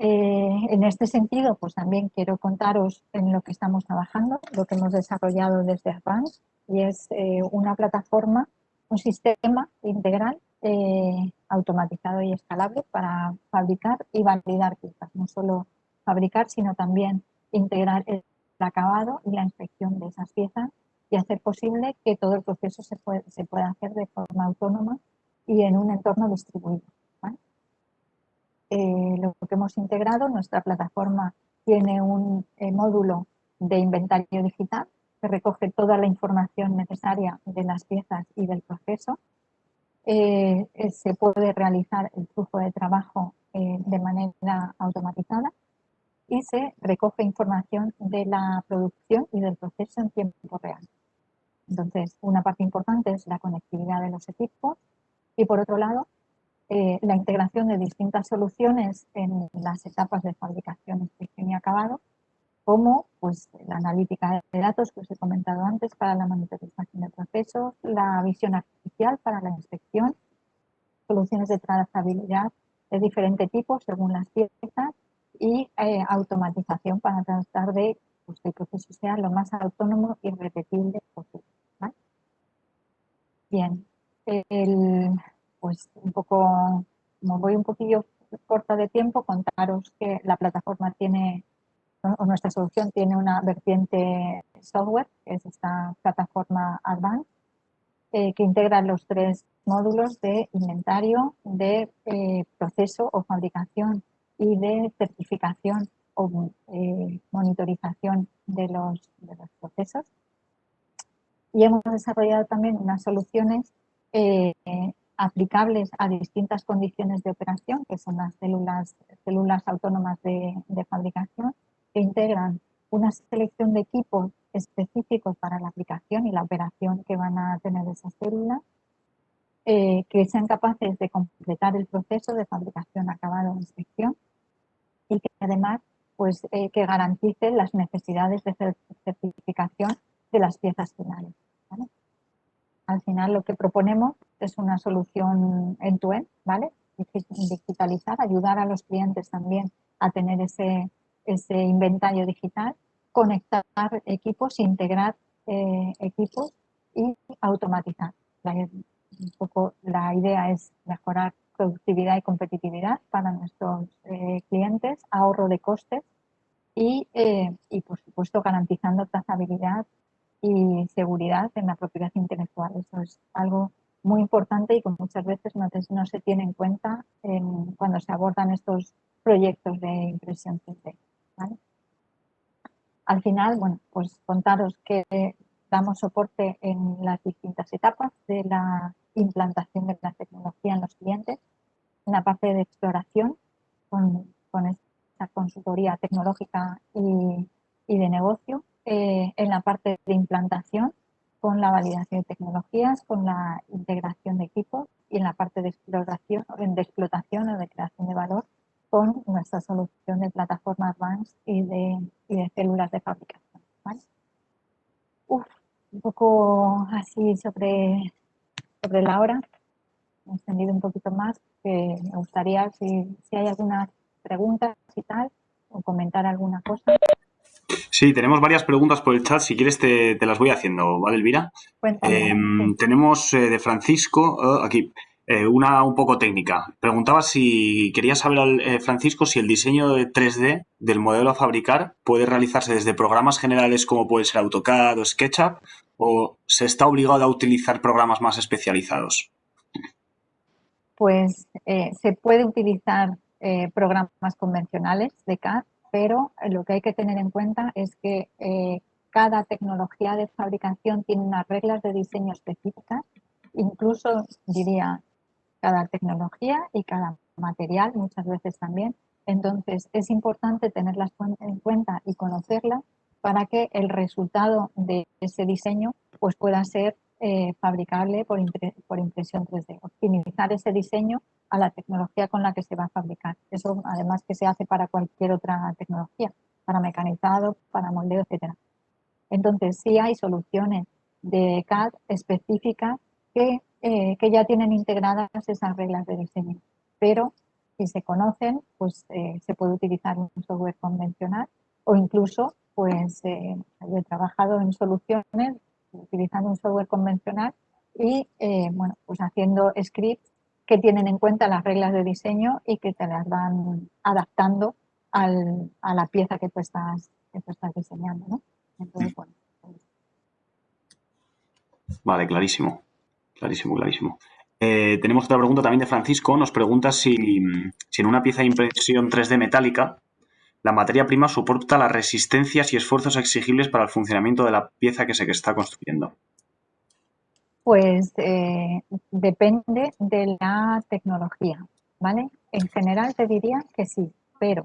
En este sentido, pues también quiero contaros en lo que estamos trabajando, lo que hemos desarrollado desde Advance, y es una plataforma, un sistema integral automatizado y escalable para fabricar y validar piezas. No solo fabricar, sino también integrar el acabado y la inspección de esas piezas y hacer posible que todo el proceso se pueda hacer de forma autónoma y en un entorno distribuido. ¿Vale? Lo que hemos integrado, nuestra plataforma tiene un módulo de inventario digital que recoge toda la información necesaria de las piezas y del proceso. Se puede realizar el flujo de trabajo de manera automatizada y se recoge información de la producción y del proceso en tiempo real. Entonces, una parte importante es la conectividad de los equipos y, por otro lado, la integración de distintas soluciones en las etapas de fabricación, inspección y acabado, como pues, la analítica de datos que os he comentado antes para la monitorización de procesos, la visión artificial para la inspección, soluciones de trazabilidad de diferente tipo según las piezas y automatización para tratar de pues, que el proceso sea lo más autónomo y repetible posible. ¿Vale? Bien, pues un poco, como voy un poquillo corta de tiempo, contaros que la plataforma tiene, o nuestra solución tiene una vertiente software, que es esta plataforma Advanced, que integra los tres módulos de inventario, de proceso o fabricación y de certificación o monitorización de los procesos. Y hemos desarrollado también unas soluciones aplicables a distintas condiciones de operación, que son las células autónomas de fabricación, que integran una selección de equipos específicos para la aplicación y la operación que van a tener esas células, que sean capaces de completar el proceso de fabricación, acabado, inspección, y que además pues, que garanticen las necesidades de certificación de las piezas finales. ¿Vale? Al final lo que proponemos es una solución end-to-end, ¿vale? Digitalizar, ayudar a los clientes también a tener ese inventario digital, conectar equipos, integrar equipos y automatizar. Un poco la idea es mejorar productividad y competitividad para nuestros clientes, ahorro de costes y, por supuesto, garantizando trazabilidad y seguridad en la propiedad intelectual. Eso es algo muy importante y que muchas veces no se tiene en cuenta cuando se abordan estos proyectos de impresión 3D. ¿Vale? Al final, bueno, pues contaros que damos soporte en las distintas etapas de la implantación de la tecnología en los clientes, en la parte de exploración con esta consultoría tecnológica y de negocio, en la parte de implantación con la validación de tecnologías, con la integración de equipos y en la parte de exploración, de explotación o de creación de valor con nuestra solución de plataforma Advanced y de células de fabricación. ¿Vale? Un poco así sobre la hora. Me he extendido un poquito más, que me gustaría si hay algunas preguntas y tal, o comentar alguna cosa. Sí, tenemos varias preguntas por el chat. Si quieres te las voy haciendo, ¿vale, Elvira? Cuéntame. Sí. Tenemos de Francisco, aquí, una un poco técnica. Preguntaba si quería saber, Francisco, si el diseño de 3D del modelo a fabricar puede realizarse desde programas generales como puede ser AutoCAD o SketchUp, o se está obligado a utilizar programas más especializados. Pues se puede utilizar programas convencionales de CAD, pero lo que hay que tener en cuenta es que cada tecnología de fabricación tiene unas reglas de diseño específicas, incluso diría cada tecnología y cada material muchas veces también. Entonces es importante tenerlas en cuenta y conocerlas para que el resultado de ese diseño pues pueda ser fabricable por impresión 3D, optimizar ese diseño a la tecnología con la que se va a fabricar. Eso además que se hace para cualquier otra tecnología, para mecanizado, para moldeo, etcétera. Entonces sí hay soluciones de CAD específicas que ya tienen integradas esas reglas de diseño, pero si se conocen, pues se puede utilizar un software convencional o incluso, pues yo he trabajado en soluciones utilizando un software convencional y, bueno, pues haciendo scripts que tienen en cuenta las reglas de diseño y que te las van adaptando a la pieza que tú estás diseñando, ¿no? Entonces, bueno, pues, Vale, clarísimo. Clarísimo, clarísimo. Tenemos otra pregunta también de Francisco. Nos pregunta si en una pieza de impresión 3D metálica la materia prima soporta las resistencias y esfuerzos exigibles para el funcionamiento de la pieza que se está construyendo. pues depende de la tecnología, ¿vale? En general te diría que sí, pero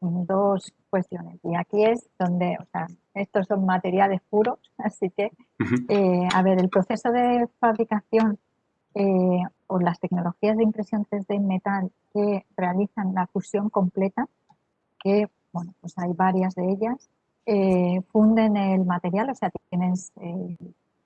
dos cuestiones. Y aquí es donde, o sea, estos son materiales puros, así que, Ujú, a ver, el proceso de fabricación o las tecnologías de impresión 3D en metal que realizan la fusión completa, que, bueno, pues hay varias de ellas, funden el material, o sea, tienes,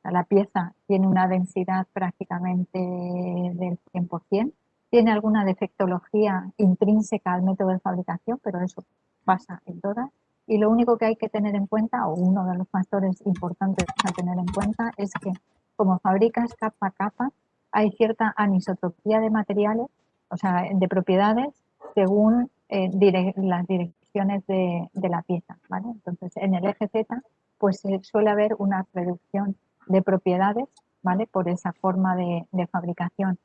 la pieza tiene una densidad prácticamente del 100%, tiene alguna defectología intrínseca al método de fabricación, pero eso pasa en todas. Y lo único que hay que tener en cuenta, o uno de los factores importantes a tener en cuenta, es que como fabricas capa a capa, hay cierta anisotropía de materiales, o sea, de propiedades, según las direcciones de la pieza, ¿vale? Entonces, en el eje Z, pues suele haber una reducción de propiedades, ¿vale? Por esa forma de fabricación.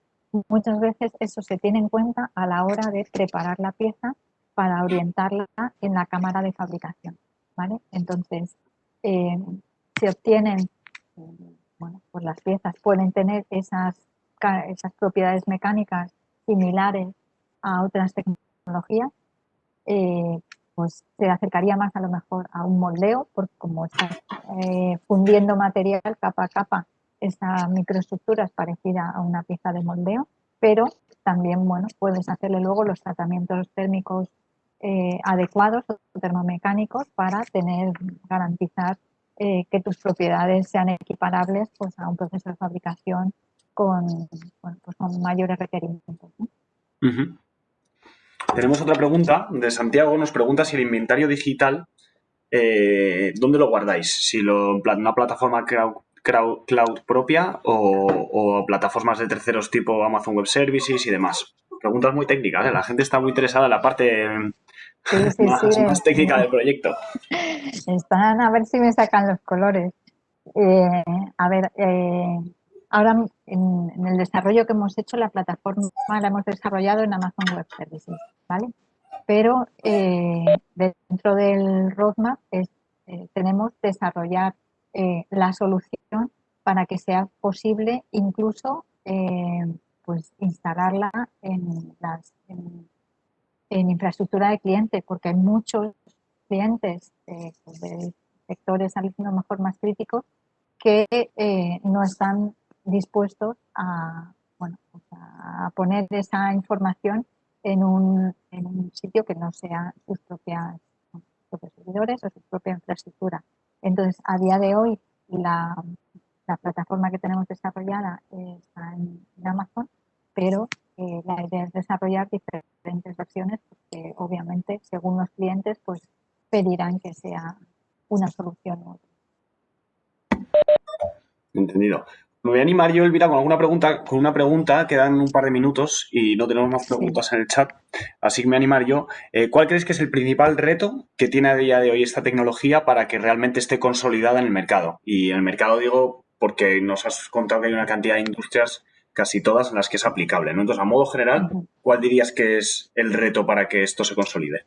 Muchas veces eso se tiene en cuenta a la hora de preparar la pieza para orientarla en la cámara de fabricación, ¿vale? Entonces, eh, se obtienen, bueno, pues las piezas pueden tener esas propiedades mecánicas similares a otras tecnologías, eh, pues se acercaría más a lo mejor a un moldeo, porque como estás fundiendo material capa a capa, esa microestructura es parecida a una pieza de moldeo, pero también, bueno, puedes hacerle luego los tratamientos térmicos adecuados o termomecánicos para garantizar que tus propiedades sean equiparables, pues, a un proceso de fabricación con, bueno, pues con mayores requerimientos, ¿no? ujú. Tenemos otra pregunta de Santiago. Nos pregunta si el inventario digital, ¿dónde lo guardáis? Si en una plataforma cloud propia o plataformas de terceros tipo Amazon Web Services y demás. Preguntas muy técnicas, ¿eh? La gente está muy interesada en la parte Sí, sí, sí. más técnica del proyecto. Están a ver si me sacan los colores. Eh, a ver, ahora en el desarrollo que hemos hecho, la plataforma la hemos desarrollado en Amazon Web Services, ¿vale? Pero dentro del roadmap tenemos desarrollar la solución para que sea posible incluso pues instalarla en infraestructura de cliente, porque hay muchos clientes pues de sectores a lo mejor más críticos que no están dispuestos a, bueno, pues a poner esa información en un sitio que no sea sus propios servidores o su propia infraestructura. Entonces, a día de hoy, la plataforma que tenemos desarrollada está en Amazon, pero la idea es desarrollar diferentes versiones porque obviamente según los clientes pues pedirán que sea una solución u otra. Entendido. Me voy a animar yo, Elvira, con una pregunta, quedan un par de minutos y no tenemos más Sí. preguntas en el chat, así que me voy a animar yo. ¿Cuál crees que es el principal reto que tiene a día de hoy esta tecnología para que realmente esté consolidada en el mercado? Y en el mercado digo porque nos has contado que hay una cantidad de industrias, casi todas, en las que es aplicable, ¿no? Entonces, a modo general, Ujú. ¿cuál dirías que es el reto para que esto se consolide?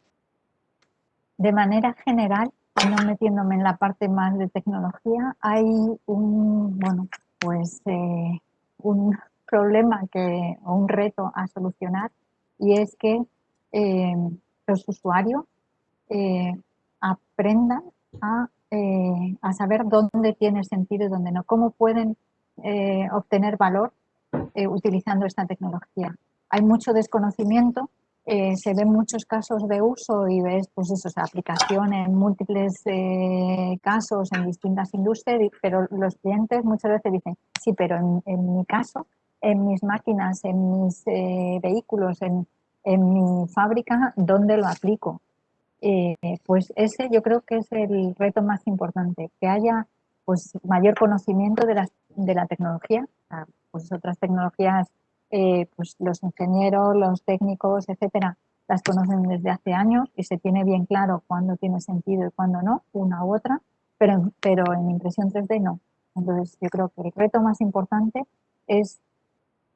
De manera general, y no metiéndome en la parte más de tecnología, hay bueno, pues un problema o un reto a solucionar y es que eh, los usuarios eh, aprendan a saber dónde tiene sentido y dónde no, cómo pueden obtener valor utilizando esta tecnología. Hay mucho desconocimiento, se ven muchos casos de uso y ves pues eso, esa aplicación en múltiples casos en distintas industrias, pero los clientes muchas veces dicen, sí, pero en mi caso, en mis máquinas, en mis vehículos, en mi fábrica, ¿dónde lo aplico? Pues ese yo creo que es el reto más importante, que haya pues mayor conocimiento de la tecnología, pues otras tecnologías, pues los ingenieros, los técnicos, etcétera, las conocen desde hace años y se tiene bien claro cuándo tiene sentido y cuándo no, una u otra, pero en impresión 3D no. Entonces yo creo que el reto más importante es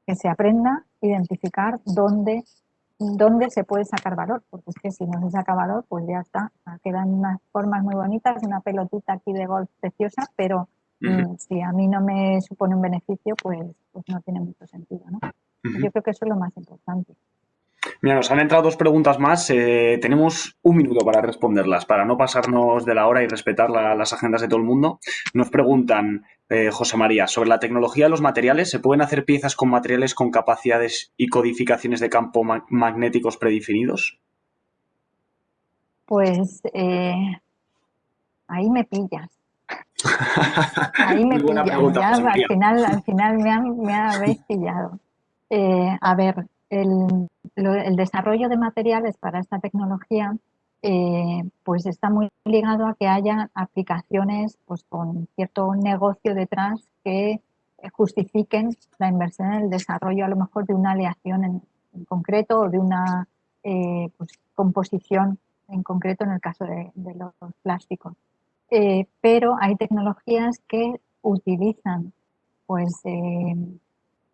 que se aprenda a identificar dónde se puede sacar valor, porque es que si no se saca valor, pues ya está, quedan unas formas muy bonitas, una pelotita aquí de golf preciosa, pero si a mí no me supone un beneficio, pues no tiene mucho sentido, ¿no? Yo creo que eso es lo más importante. Mira, nos han entrado dos preguntas más. Tenemos un minuto para responderlas, para no pasarnos de la hora y respetar las agendas de todo el mundo. Nos preguntan, José María, sobre la tecnología de los materiales. ¿Se pueden hacer piezas con materiales con capacidades y codificaciones de campo magnéticos predefinidos? Pues ahí me pillas. Ahí me Muy buena pillas, pregunta, ya José María. al final me habéis pillado. A ver, el desarrollo de materiales para esta tecnología pues está muy ligado a que haya aplicaciones pues, con cierto negocio detrás que justifiquen la inversión en el desarrollo a lo mejor de una aleación en concreto o de una pues, composición en concreto en el caso de los plásticos. Pero hay tecnologías que utilizan pues,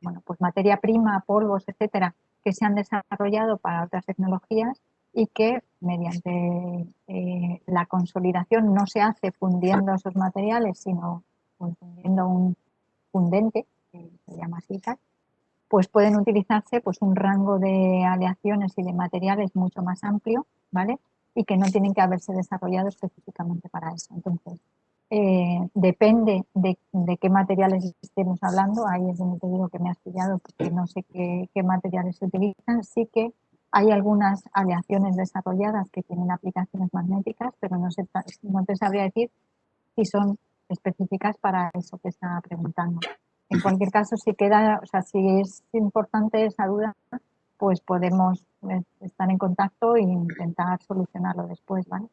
bueno, pues materia prima, polvos, etcétera, que se han desarrollado para otras tecnologías y que mediante la consolidación no se hace fundiendo esos materiales, sino pues, fundiendo un fundente, que se llama así, pues pueden utilizarse pues, un rango de aleaciones y de materiales mucho más amplio, ¿vale? Y que no tienen que haberse desarrollado específicamente para eso. Entonces, depende de qué materiales estemos hablando, ahí es donde te digo que me has pillado porque no sé qué materiales se utilizan. Sí que hay algunas aleaciones desarrolladas que tienen aplicaciones magnéticas, pero no te sabría decir si son específicas para eso que está preguntando. En cualquier caso, si queda, o sea, si es importante esa duda, pues podemos estar en contacto e intentar solucionarlo después, ¿vale?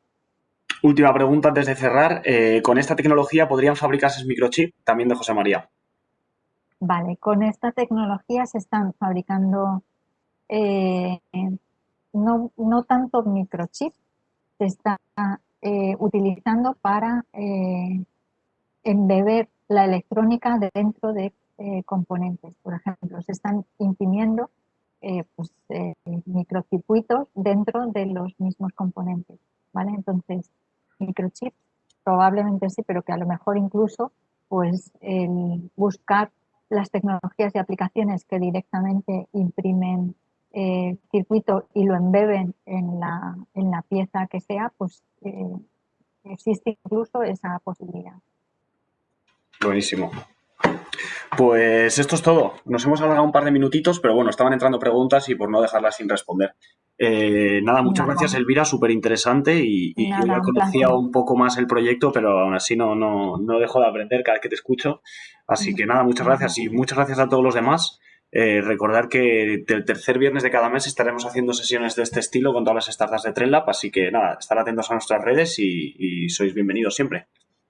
Última pregunta antes de cerrar. ¿Con esta tecnología podrían fabricarse microchip? También de José María. Vale, con esta tecnología se están fabricando eh, no tanto microchips, se está utilizando para embeber la electrónica dentro de componentes. Por ejemplo, se están imprimiendo microcircuitos dentro de los mismos componentes, ¿vale? Entonces, microchips probablemente sí, pero que a lo mejor incluso pues el buscar las tecnologías y aplicaciones que directamente imprimen circuito y lo embeben en la pieza que sea, pues existe incluso esa posibilidad. Buenísimo. Pues esto es todo. Nos hemos alargado un par de minutitos, pero bueno, estaban entrando preguntas y por no dejarlas sin responder. Nada, muchas Vale. gracias, Elvira, súper interesante y yo ya Nada, un conocía placer. un poco más el proyecto, pero aún así no dejo de aprender cada vez que te escucho. Así que nada, muchas gracias y muchas gracias a todos los demás. Recordar que el tercer viernes de cada mes estaremos haciendo sesiones de este estilo con todas las startups de TrendLab, así que nada, estar atentos a nuestras redes y sois bienvenidos siempre.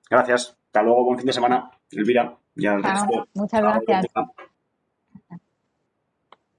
Gracias. Hasta luego, buen fin de semana. Elvira, ya el Chao, resto. muchas Chao, gracias. chao.